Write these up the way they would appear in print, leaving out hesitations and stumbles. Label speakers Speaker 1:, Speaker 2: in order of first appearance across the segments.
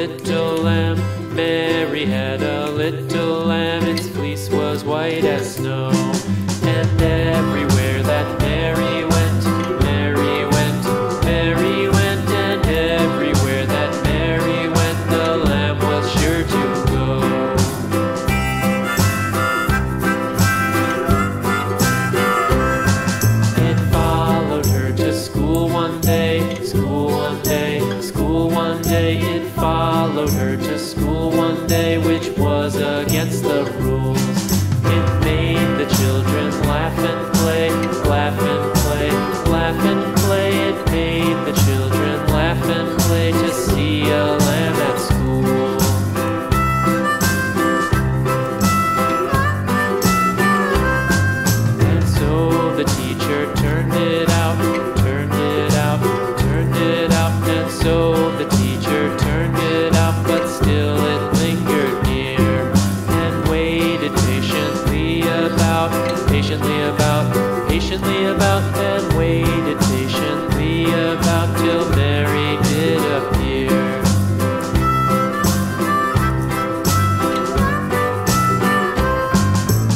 Speaker 1: little lamb. Mary had a little lamb, its fleece was white as snow. And everywhere that Mary went, Mary went, Mary went, and everywhere that Mary went, the lamb was sure to go. It followed her to school one day, school one day, school one day. It followed her to school one day, which was against the rules. It made the children laugh and play, laugh and play, laugh and play. It made the children laugh and play to see a lamb at school. And so the teacher turned it out, turned it out, turned it out. And so the teacher turned it out, but still it lingered near and waited patiently about, and waited patiently about till Mary did appear.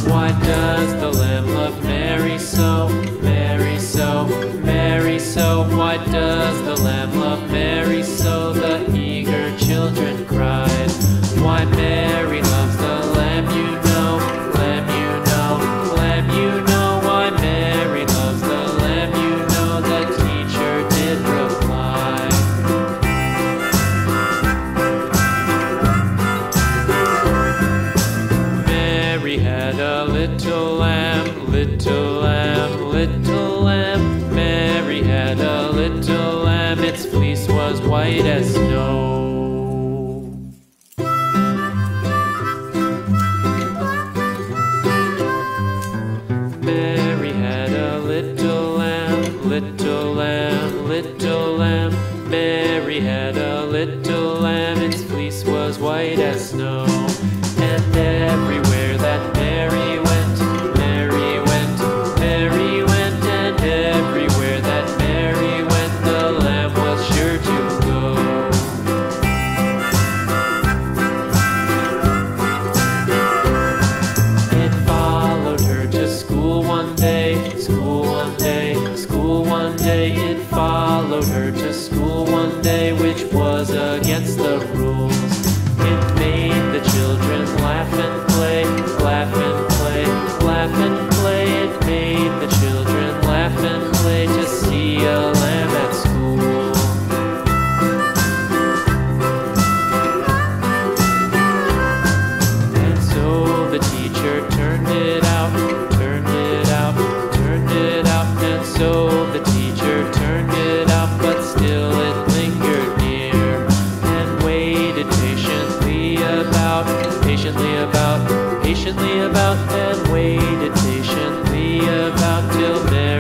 Speaker 1: Why does the lamb love Mary so, Mary so, Mary so? Why does the lamb love Mary so? The eager children cried. Why Mary loves the lamb, you know, lamb, you know, lamb, you know. Why Mary loves the lamb, you know, the teacher did reply. Mary had a little lamb, little lamb, little lamb. Mary had a little lamb, its fleece was white as snow. Mary had a little lamb, little lamb, little lamb. Mary had a little lamb, its fleece was white as snow. And everywhere that Mary went, Mary went, Mary went, and everywhere that Mary went, the lamb was sure to go. It followed her to school one day, school one day, school one day. It followed her to school one day, which was against the rules. It made the children laugh and play, laugh and play, laugh and play. It made the children laugh and play to see a lamb at school. And so the teacher turned it out, turned it out, turned it out. And so the teacher turned it out, but still it lingered near and waited patiently about, and waited patiently about till Mary